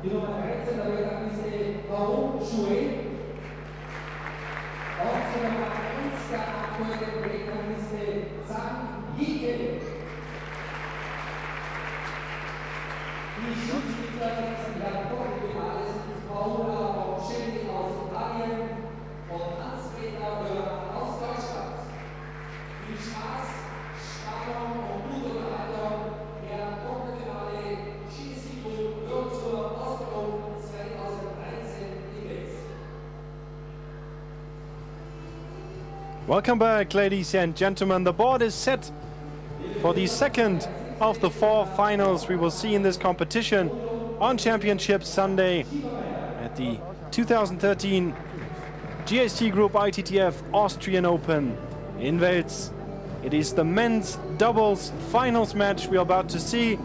Die Nummer 13 der Weltrangliste HAO CHUANG. Auch zur Nummer 1 der aktuellen Weltrangliste ZHANG. Die Schiedsrichter sind Herr Viertelfinale sind Paula aus Italien und Hans-Peter aus Deutschland. Viel Spaß, Spannung und gute Unterhaltung. Der Viertelfinale Skisiegung wird zur Ausbildung 2013 in Wels. Welcome back, ladies and gentlemen. The board is set for the second of the 4 finals we will see in this competition on Championship Sunday at the 2013 GST Group ITTF Austrian Open in Wels. It is the men's doubles finals match we are about to see,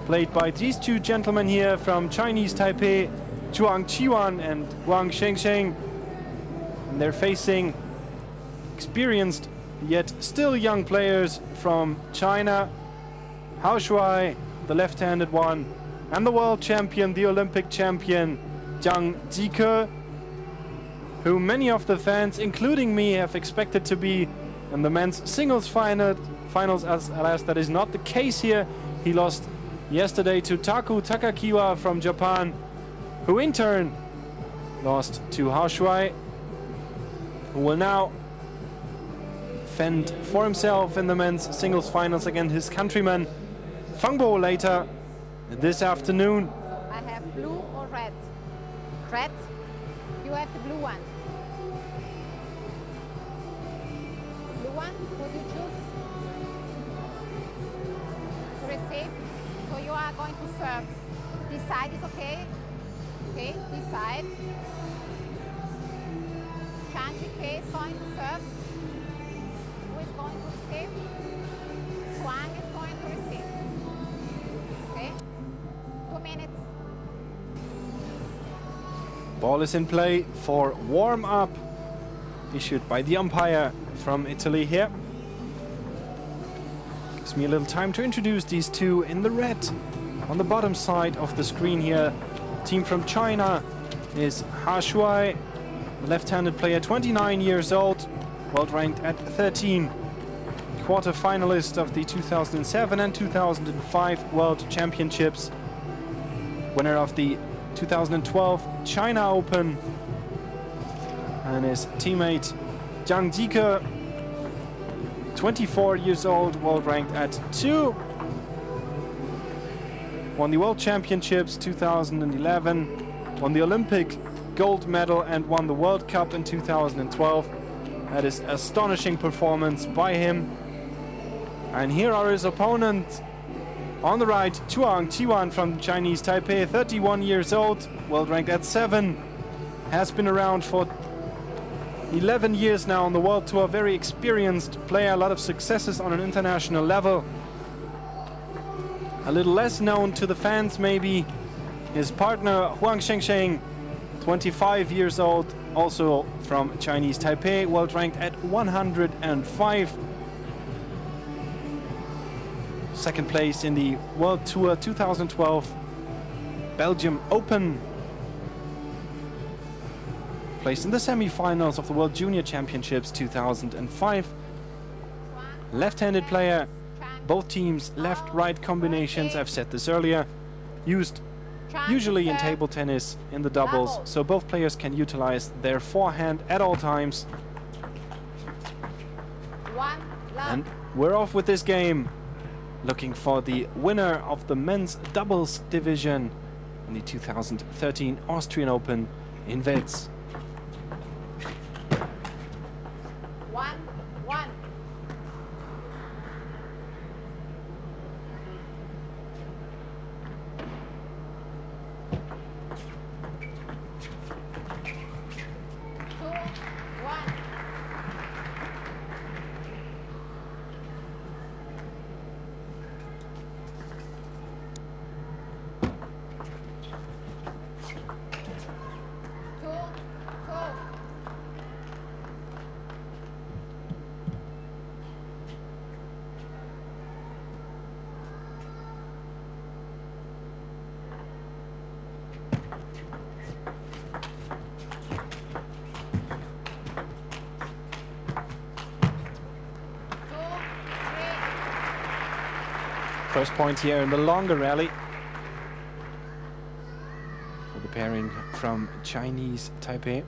played by these two gentlemen here from Chinese Taipei, CHUANG and HUANG Sheng. And they're facing experienced yet still young players from China, HAO Shuai, the left-handed one, and the world champion, the Olympic champion, ZHANG, who many of the fans, including me, have expected to be in the men's singles finals, as alas that is not the case here. He lost yesterday to Taku Takakiwa from Japan, who in turn lost to HAO Shuai, who will now fend for himself in the men's singles finals against his countryman Fangbo later this afternoon. I have blue or red? Red? You have the blue one. Blue one? Would you choose? To receive? So you are going to serve. This side is okay? Okay, this side. Chanchi is going to serve. Who is going to receive? CHUANG is going to receive. Okay, 2 minutes. Ball is in play for warm-up, issued by the umpire from Italy here. Gives me a little time to introduce these two in the red. On the bottom side of the screen here, team from China is HAO Shuai, left-handed player, 29 years old, world ranked at 13. Quarter-finalist of the 2007 and 2005 World Championships. Winner of the 2012 China Open. And his teammate ZHANG, 24 years old, world ranked at 2. Won the World Championships 2011, won the Olympic gold medal and won the World Cup in 2012. That is astonishing performance by him. And here are his opponents. On the right, CHUANG from Chinese Taipei, 31 years old, world ranked at 7. Has been around for 11 years now on the World Tour, very experienced player, a lot of successes on an international level. A little less known to the fans maybe, his partner Huang Sheng, 25 years old, also from Chinese Taipei, world ranked at 105. Second place in the World Tour 2012 Belgium Open. Placed in the semi-finals of the World Junior Championships 2005. Left-handed player, both teams left-right combinations, I've said this earlier, used usually in table tennis in the doubles, so both players can utilize their forehand at all times. And we're off with this game, looking for the winner of the men's doubles division in the 2013 Austrian Open in Wels. 1-1. First point here in the longer rally for the pairing from Chinese Taipei.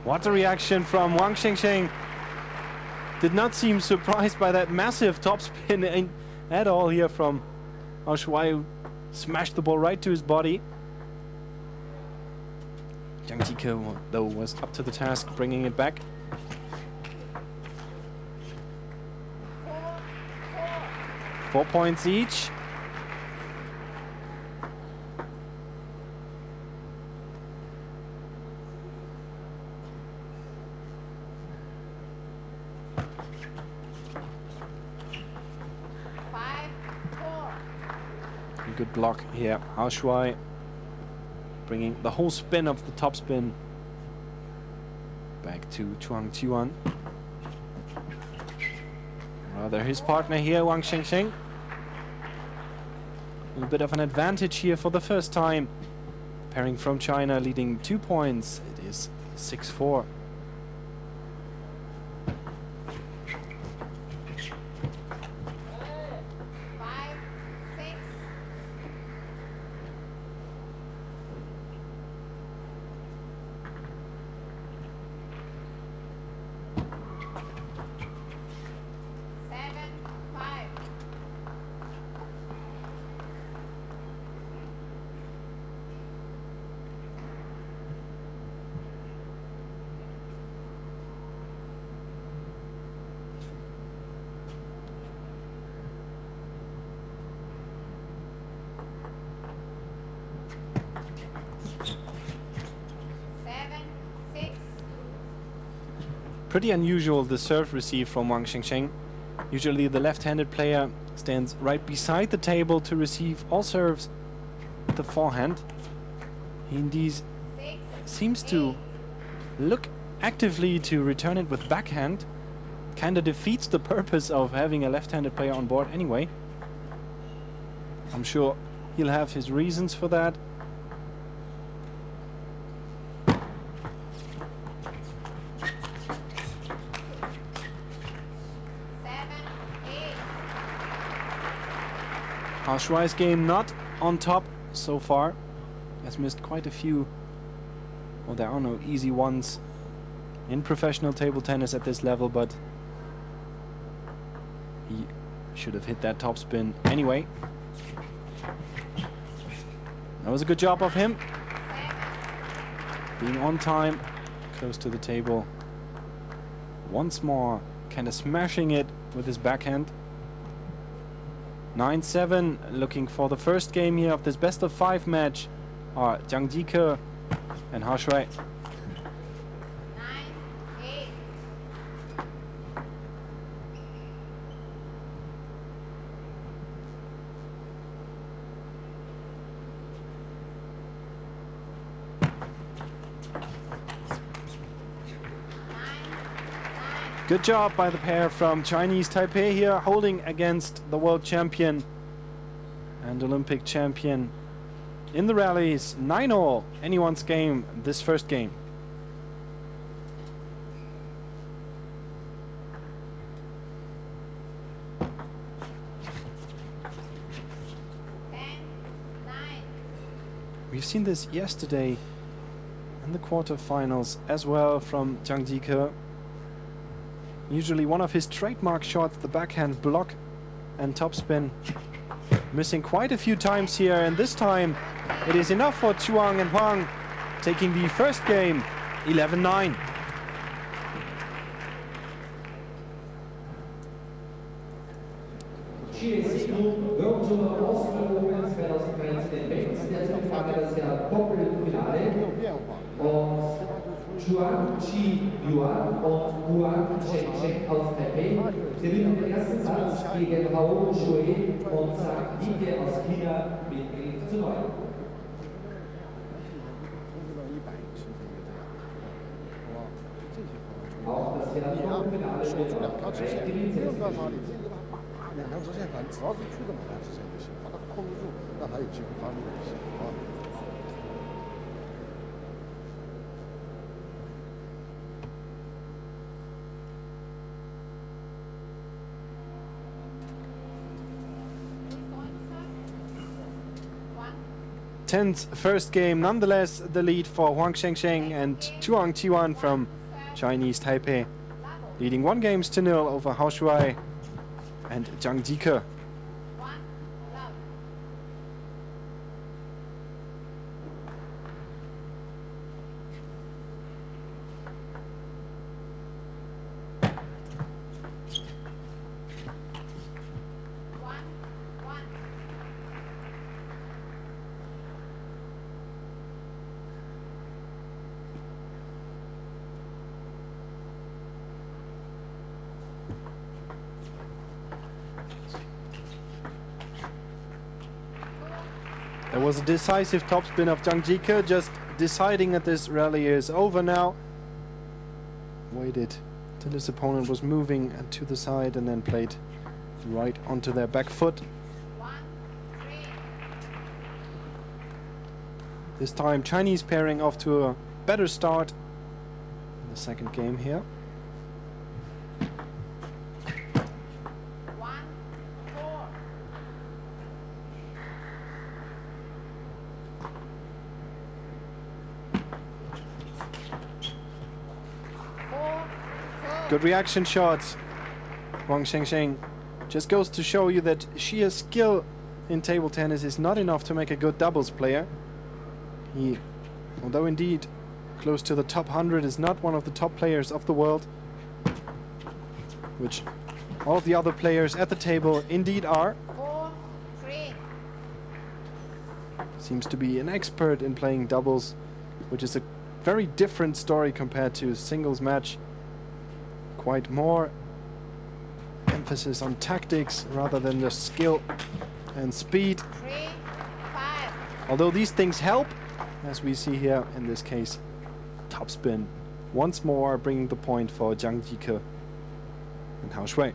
What a reaction from Wang Xingxing. Did not seem surprised by that massive topspin at all here from Hao Shuai, who smashed the ball right to his body. Zhang Jike, though, was up to the task, bringing it back. 4 points each. Good block here. Hao Shuai bringing the whole spin of the top spin back to CHUANG. Rather his partner here, Wang Xingxing. A little bit of an advantage here for the first time. Pairing from China leading 2 points. It is 6-4. Pretty unusual, the serve receive from Wang Xingxing. Usually the left-handed player stands right beside the table to receive all serves with the forehand. He indeed seems to look actively to return it with backhand. Kinda defeats the purpose of having a left-handed player on board anyway. I'm sure he'll have his reasons for that. Hao Shuai's game not on top so far. Has missed quite a few. Well, there are no easy ones in professional table tennis at this level, but he should have hit that top spin anyway. That was a good job of him. Being on time, close to the table. Once more, kind of smashing it with his backhand. 9-7, looking for the first game here of this best-of-5 match are Zhang Jike and Hao Shuai. 9-8. Good job by the pair from Chinese Taipei here, holding against the world champion and Olympic champion in the rallies. 9-all, anyone's game, this first game. We've seen this yesterday in the quarterfinals as well from Zhang Jike. Usually one of his trademark shots, the backhand block and topspin. Missing quite a few times here, and this time it is enough for CHUANG and HUANG, taking the first game 11-9. GSC World Tour Austrian Open 2013 rechts derzeit Frage das Jahr Doppelfinale und Zhuang Yuan und Huang Chen aus Taipei gewinnen den ersten Satz gegen HAO Shuai und ZHANG aus China mit 11:9. del Doppelfinale mit 3 Gewinnsätzen. 两条直线反正只要是去的两条直线就行，把它控制住，让他有机会发力就行啊。Tense first game, nonetheless the lead for Huang Shengsheng and Chuang Tiwan from Chinese Taipei, leading 1-0 over Hao Shuai and Zhang Jike. There was a decisive topspin of Zhang Jike, just deciding that this rally is over now. Waited till his opponent was moving to the side and then played right onto their back foot. This time Chinese pairing off to a better start in the second game here. Good reaction shots. Huang Shengsheng just goes to show you that sheer skill in table tennis is not enough to make a good doubles player. He, although indeed close to the top 100, is not one of the top players of the world, which all of the other players at the table indeed are. Seems to be an expert in playing doubles, which is a very different story compared to a singles match. Quite more emphasis on tactics rather than the skill and speed. 3-5. Although these things help, as we see here in this case. Topspin once more, bringing the point for Zhang Jike and Hao Shuai.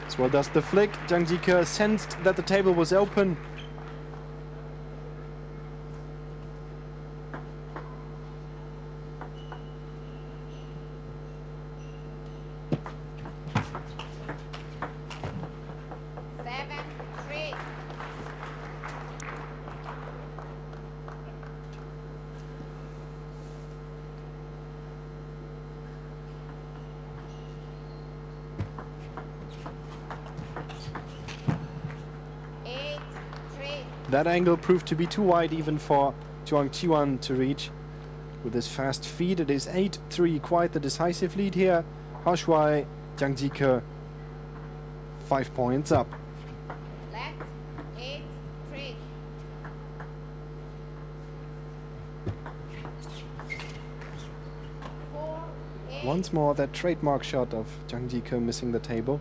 As well does the flick. Zhang Jike sensed that the table was open. That angle proved to be too wide even for Chuang Tiwan to reach. With his fast feet, it is 8-3, quite the decisive lead here. Hao Shuai, Zhang Jike, 5 points up. Left, 8-3. Once more, that trademark shot of Zhang Jike missing the table.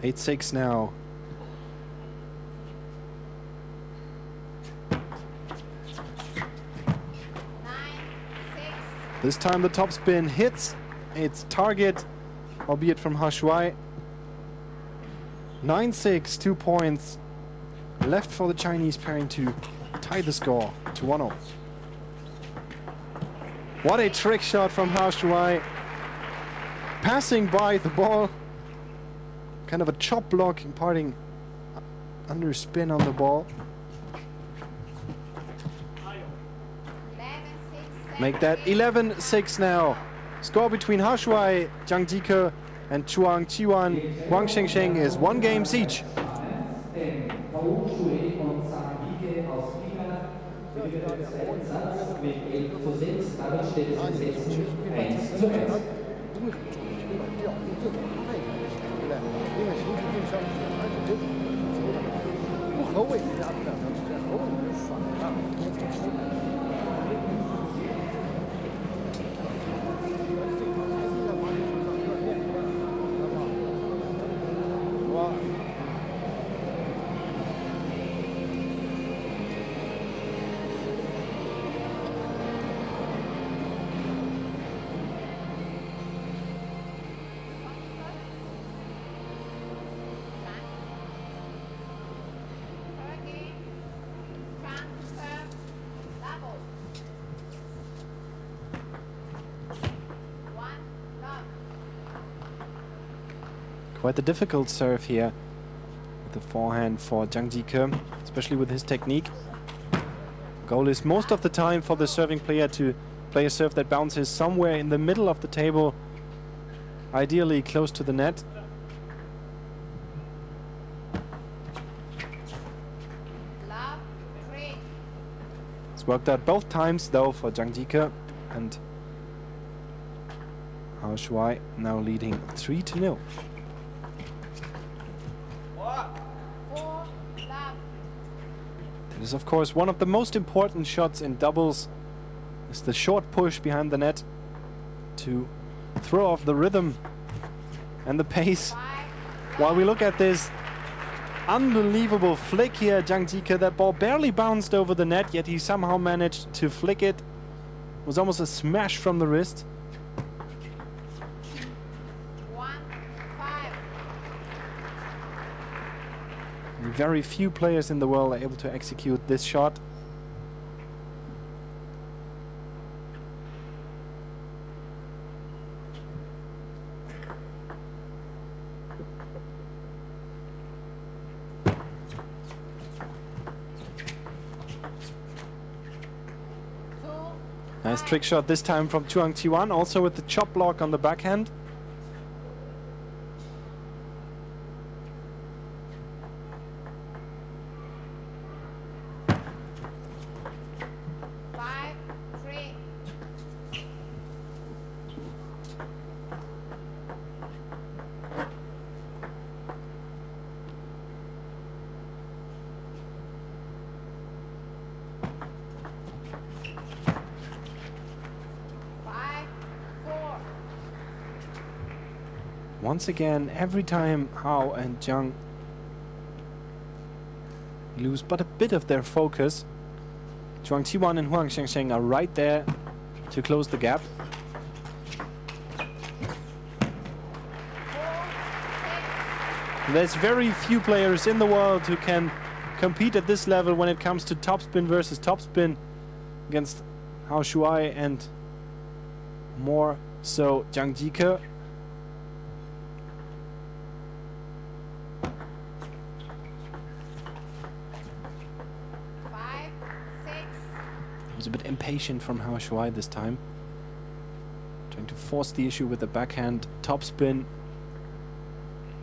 Eight 6 now. This time the topspin hits its target, albeit from Hao Shuai. 9-6, 2 points left for the Chinese pairing to tie the score to 1-0. What a trick shot from Hao Shuai. Passing by the ball. Kind of a chop block, imparting under spin on the ball. Make that 11-6 now. Score between Hao Shuai, Zhang Jike and CHUANG T1 Huang Shengsheng is 1 game each. Den HAO Schuhe und ZHANG aus China mit dem zweiten Satz mit 11:6. Damit steht es in Sätzen 1:1. 掉，这种太难了，对不对？因为形势对上而且这球的不合位压不了长时间，合位你就爽了。Quite a difficult serve here with the forehand for Zhang Jike, especially with his technique. Goal is most of the time for the serving player to play a serve that bounces somewhere in the middle of the table, ideally close to the net. It's worked out both times though for Zhang Jike, and HAO Shuai now leading 3-0. It is of course one of the most important shots in doubles, is the short push behind the net to throw off the rhythm and the pace. While we look at this unbelievable flick here, Zhang Jike, that ball barely bounced over the net, yet he somehow managed to flick it. It was almost a smash from the wrist. Very few players in the world are able to execute this shot. Nice trick shot this time from CHUANG T1, also with the chop block on the backhand. Once again, every time HAO and ZHANG lose but a bit of their focus, CHUANG T1 and Huang Shengsheng are right there to close the gap. There's very few players in the world who can compete at this level when it comes to topspin versus topspin against HAO Shuai and more so Zhang Jike. A bit impatient from HAO Shuai this time, trying to force the issue with the backhand topspin.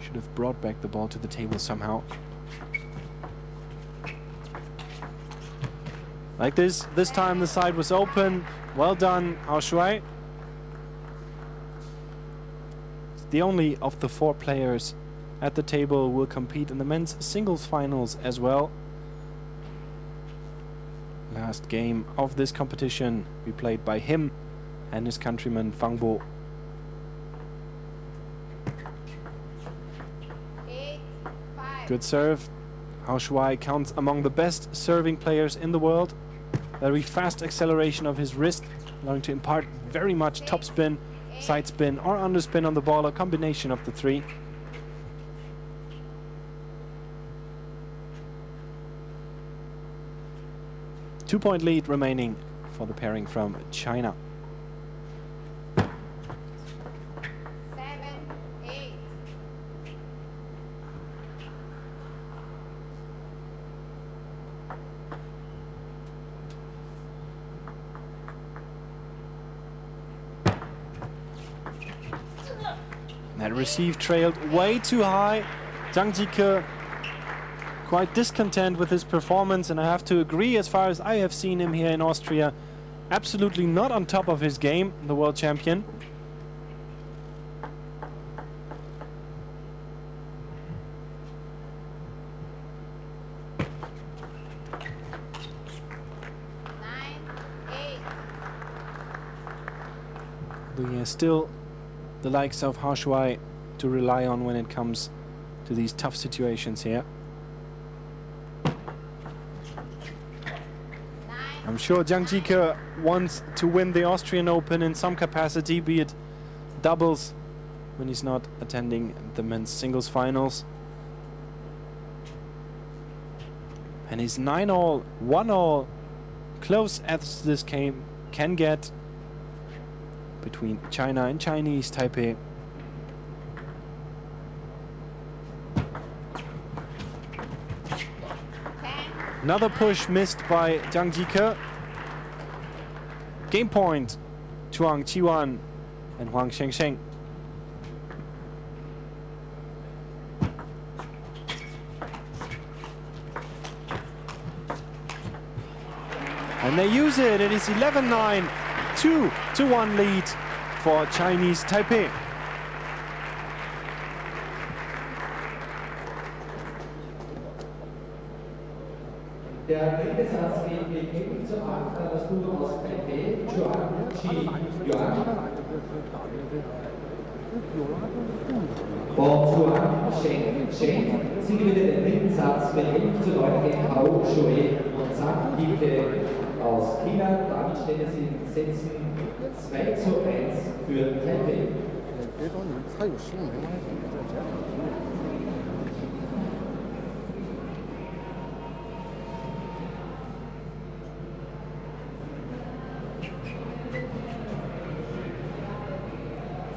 Should have brought back the ball to the table somehow. Like this time the side was open. Well done, HAO Shuai. The only of the 4 players at the table will compete in the men's singles finals as well. Last game of this competition we played by him and his countryman Fang Bo. Good serve. HAO Shuai counts among the best serving players in the world. Very fast acceleration of his wrist, allowing to impart very much topspin, side spin or underspin on the ball, a combination of the 3. Two-point lead remaining for the pairing from China. 7-8. That That receive trailed way too high. Zhang Jike quite discontent with his performance, and I have to agree, as far as I have seen him here in Austria, absolutely not on top of his game, the world champion. He has still the likes of HAO to rely on when it comes to these tough situations here. I'm sure Zhang Jike wants to win the Austrian Open in some capacity, be it doubles when he's not attending the men's singles finals. And he's 9-all, 1-all, close as this game can get between China and Chinese Taipei. Another push missed by Zhang Jike. Game point, CHUANG Qi-wan and Huang Shengsheng. And they use it. It is 11-9, 2-1 lead for Chinese Taipei. Der dritte Satz geht mit 11:8 an das Duo aus Taipei, CHUANG und CHN. Sie gewinnen den dritten Satz mit 11:9 gegen HAO und ZHANG aus China. Damit stehen sie in Sätzen 2:1 für Taipei.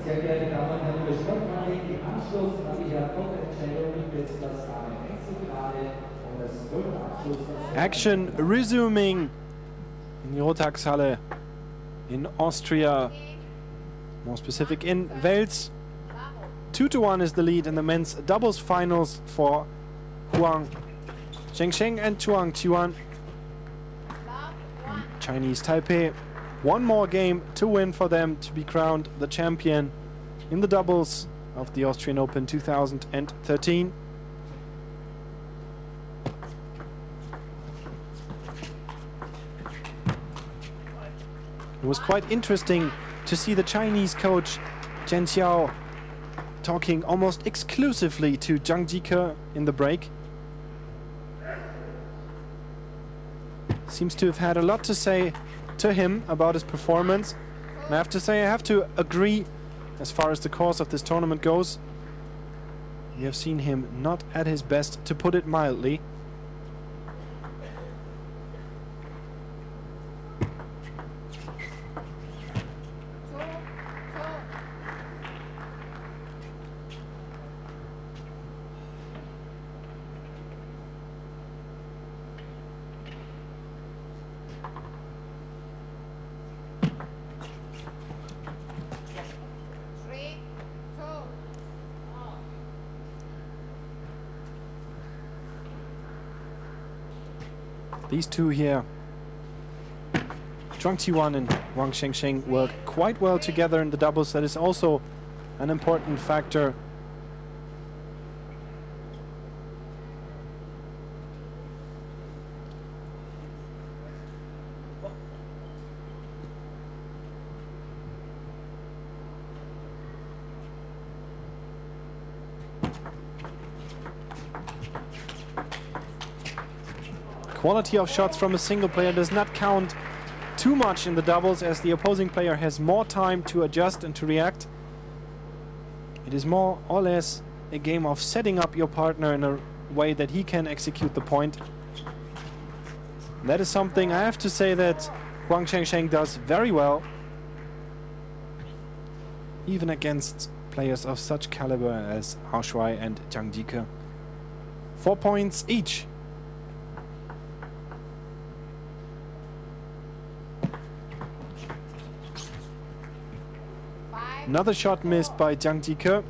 Sehr geehrte Damen und Herren, liebe Sportkollegen, im Anschluss an die Doppelentscheidung wird das Damen-Einzelfinale und das Gruppenabschluss. Action resuming in the Rotax-Halle in Austria, more specific in Wels. 2-1 is the lead in the men's doubles finals for Huang Shengsheng and CHUANG Qi-wan. Chinese Taipei. One more game to win for them to be crowned the champion in the doubles of the Austrian Open 2013. It was quite interesting to see the Chinese coach Chen Xiao talking almost exclusively to Zhang Jike in the break. Seems to have had a lot to say to him about his performance. And I have to say, I have to agree as far as the course of this tournament goes. We have seen him not at his best, to put it mildly. These two here, Zhuang Qi-wan and Huang Shengsheng, work quite well together in the doubles. That is also an important factor. Quality of shots from a single player does not count too much in the doubles, as the opposing player has more time to adjust and to react. It is more or less a game of setting up your partner in a way that he can execute the point. That is something I have to say that Huang Shengsheng does very well, even against players of such caliber as HAO and Zhang Jike. 4 points each. Another shot missed by Zhang Jike.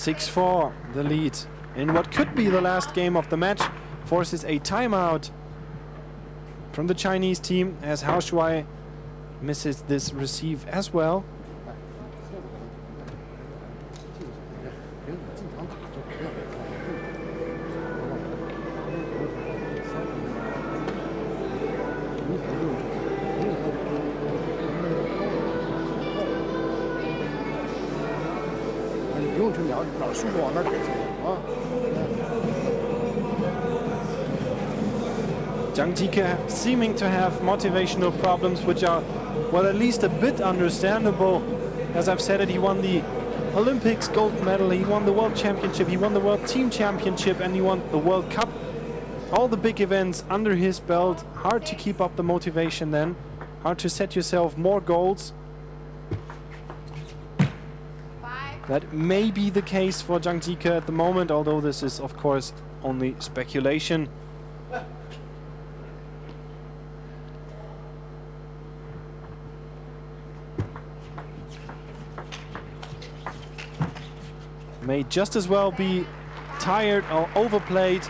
6-4, the lead in what could be the last game of the match. Forces a timeout from the Chinese team as HAO Shuai misses this receive as well. Zhang Jike seeming to have motivational problems, which are, well, at least a bit understandable. As I've said it, he won the Olympics gold medal, he won the World Championship, he won the World Team Championship, and he won the World Cup. All the big events under his belt. Hard to keep up the motivation then. Hard to set yourself more goals. That may be the case for Zhang Jike at the moment, although this is, of course, only speculation. May just as well be tired or overplayed,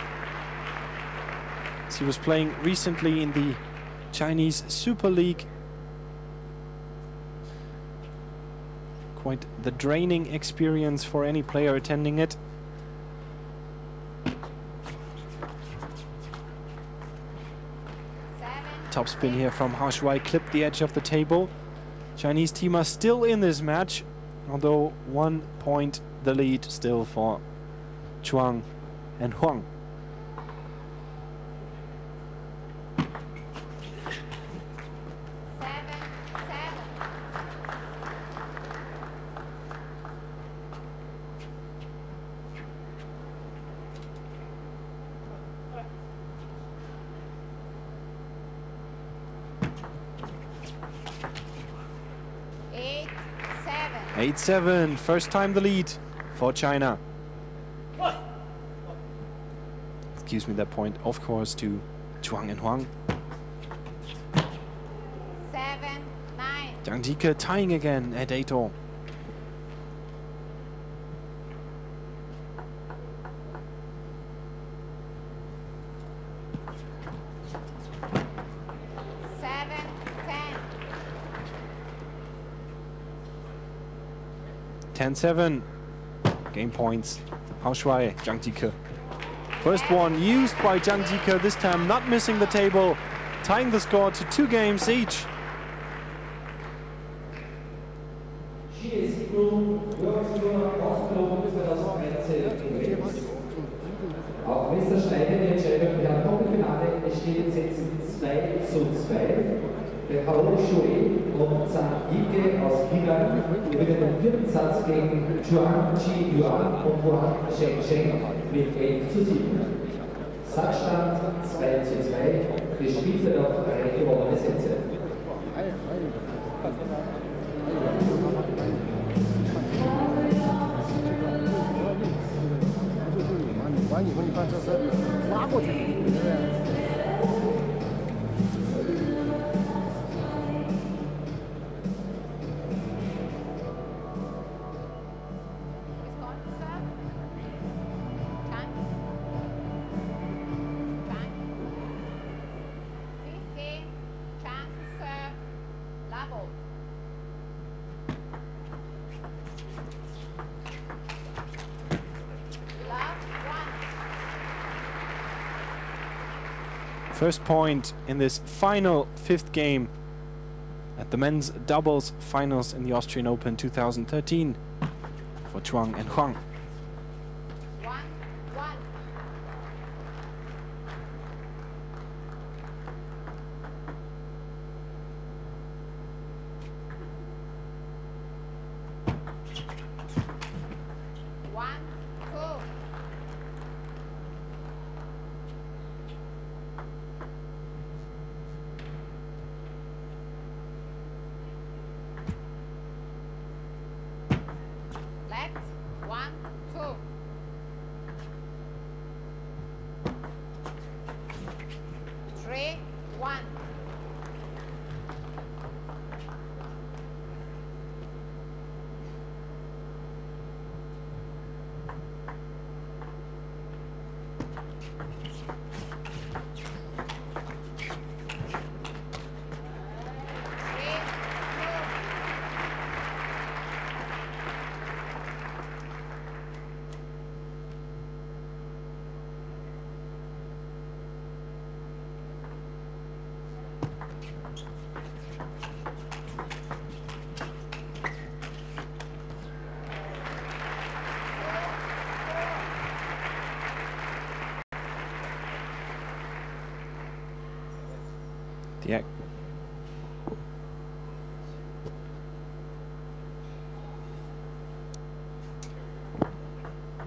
as he was playing recently in the Chinese Super League. Quite the draining experience for any player attending it. Top spin here from HAO Shuai, clipped the edge of the table. Chinese team are still in this match, although 1 point the lead still for CHUANG and HUANG. Eight, 7, first time the lead for China. Excuse me, that point, of course, to CHUANG and HUANG. 7, 9. Zhang Jike tying again at 8-all. Ten, 7. Game points. HAO Shuai, Zhang Jike. First one used by Zhang Jike, this time not missing the table, tying the score to 2 games each. Auch Messerschneiden Entscheidung per Doppelfinale, es steht jetzt 2:2. Der HAO Shuai und ZHANG aus China gewinnen den 4. Satz gegen CHUANG und HUANG mit 11:7. Satzstand 2:2. Gespielt wird auf 3 gewonnene Sätze. First point in this final 5th game at the men's doubles finals in the Austrian Open 2013 for CHUANG and HUANG. 1-1. Let 1.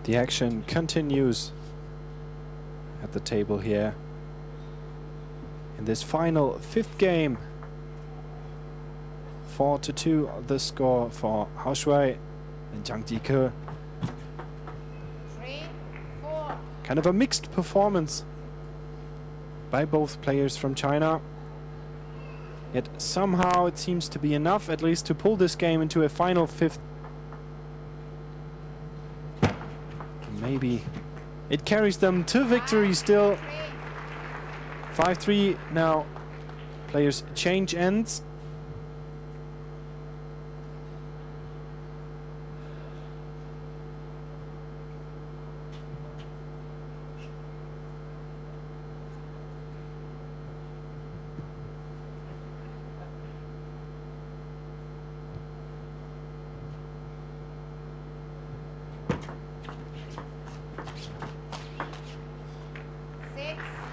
The action continues at the table here in this final 5th game. 4-2 the score for Hao Shuai and Zhang Jike. 3-4. Kind of a mixed performance by both players from China. Yet somehow it seems to be enough at least to pull this game into a final 5th. Maybe it carries them to victory still. 5-3 now. Players change ends.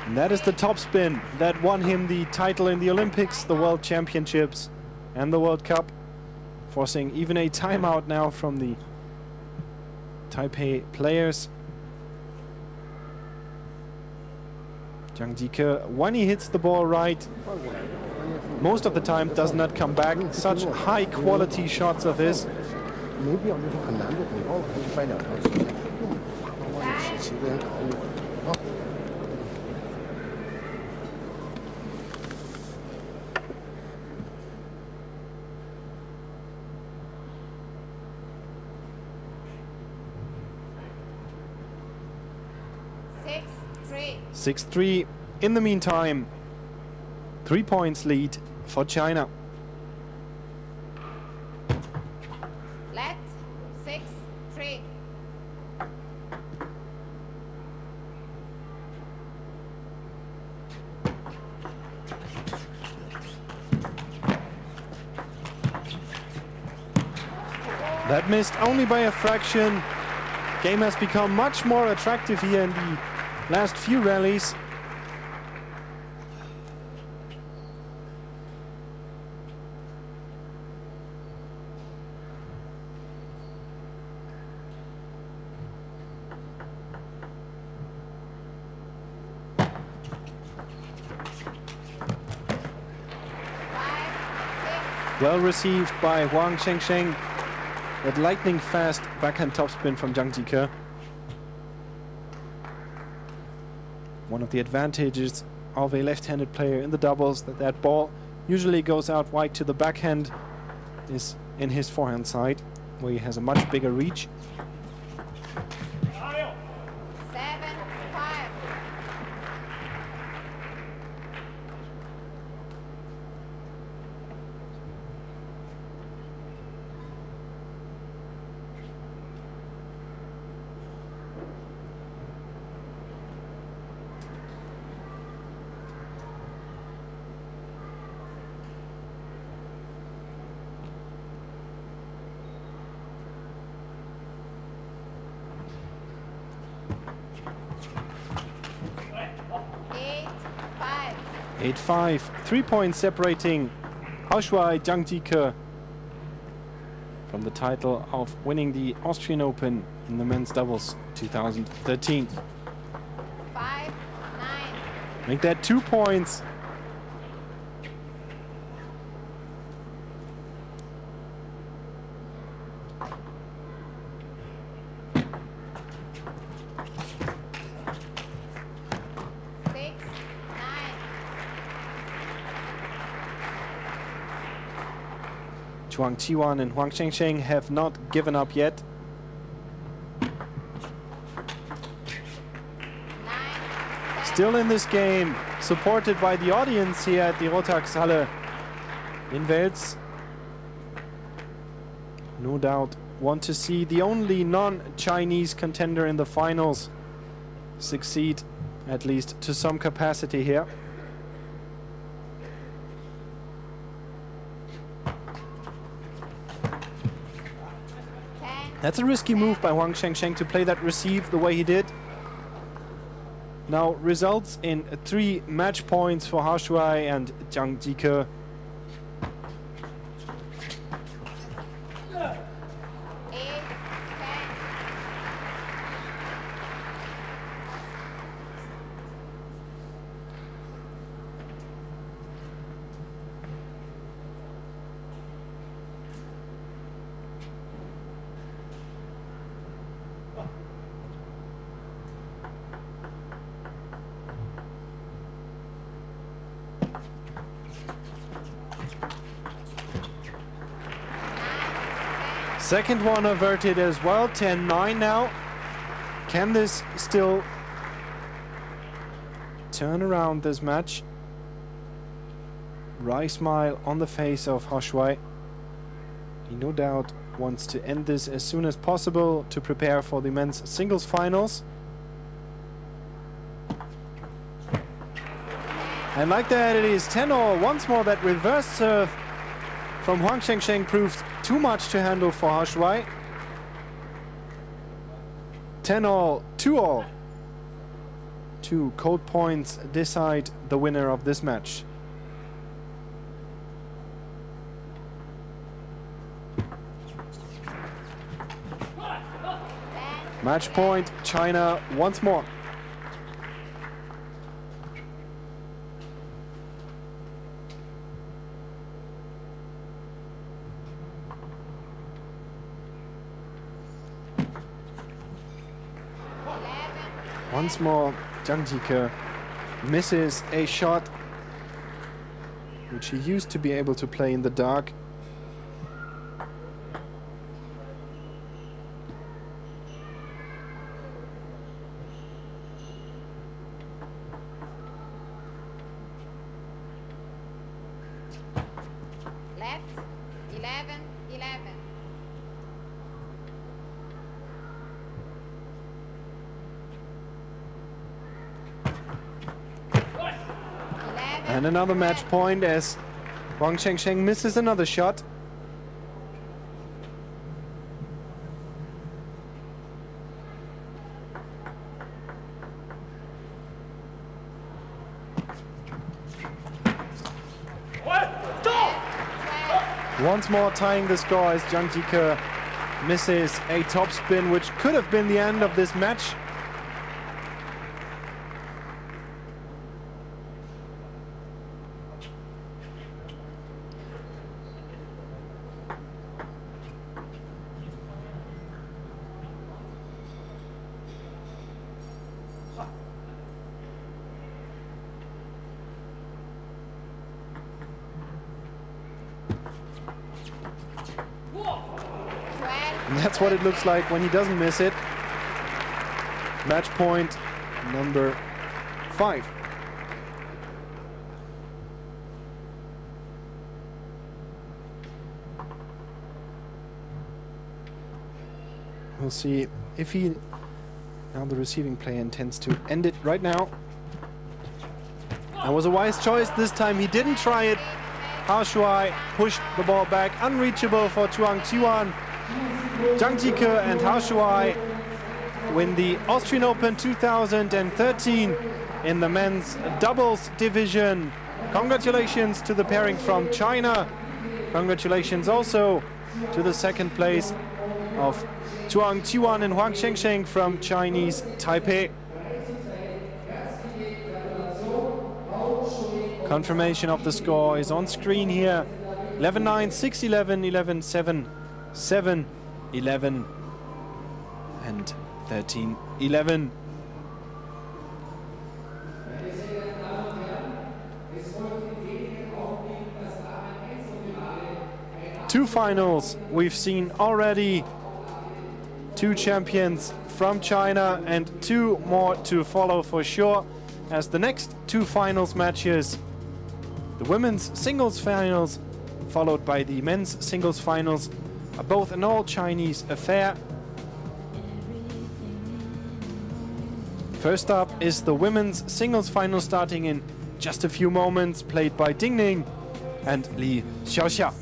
And that is the topspin that won him the title in the Olympics, the World Championships and the World Cup, forcing even a timeout now from the Taipei players. Zhang Jike, when he hits the ball right, most of the time does not come back. Such high quality shots of his. 没必要就是很难度很高，可以掰2条直线，往往有其他人考虑啊。6-3 in the meantime. 3 points lead for China. Let 6-3. That missed only by a fraction. Game has become much more attractive here in the last few rallies. Well received by Huang Shengsheng. That lightning fast backhand topspin from Zhang Jike. One of the advantages of a left-handed player in the doubles, that ball usually goes out wide to the backhand, is in his forehand side, where he has a much bigger reach. 7-5. Eight 5, 3 points separating Hao Shuai, Zhang Jike from the title of winning the Austrian Open in the men's doubles 2013. 5-9. Make that 2 points. Chuang Chi-wan and Huang Shengsheng have not given up yet. Still in this game, supported by the audience here at the Rotax-Halle in Wels. No doubt want to see the only non-Chinese contender in the finals succeed, at least to some capacity here. That's a risky move by Huang Shengsheng to play that receive the way he did. now results in 3 match points for HAO and ZHANG. Second one averted as well, 10-9 now. Can this still turn around this match? Wry smile on the face of HAO. He no doubt wants to end this as soon as possible to prepare for the men's singles finals. And like that, it is 10-all. Once more, that reverse serve from Huang Shengsheng proved too much to handle for HAO. 10-all, 2-all. 2 cold points decide the winner of this match. Match point, China once more. Once more, ZHANG misses a shot which he used to be able to play in the dark. Left, 11, 11. And another match point as Huang Shengsheng misses another shot. Once more tying the score as ZHANG misses a topspin, which could have been the end of this match. And that's what it looks like when he doesn't miss it. Match point number 5. We'll see if he, now the receiving player, intends to end it right now. That was a wise choice. This time he didn't try it. HAO pushed the ball back, unreachable for CHUANG T1. ZHANG and HAO win the Austrian Open 2013 in the men's doubles division. Congratulations to the pairing from China. Congratulations also to the second place of CHUANG T1 and Huang Shengsheng from Chinese Taipei. Confirmation of the score is on screen here. 11-9, 6-11, 11-7, 7-11 and 13-11. Two finals we've seen already. 2 champions from China and 2 more to follow for sure, as the next 2 finals matches, the women's singles finals followed by the men's singles finals, are both an all-Chinese affair. First up is the women's singles final, starting in just a few moments, played by Ding Ning and Li Xiaoxia.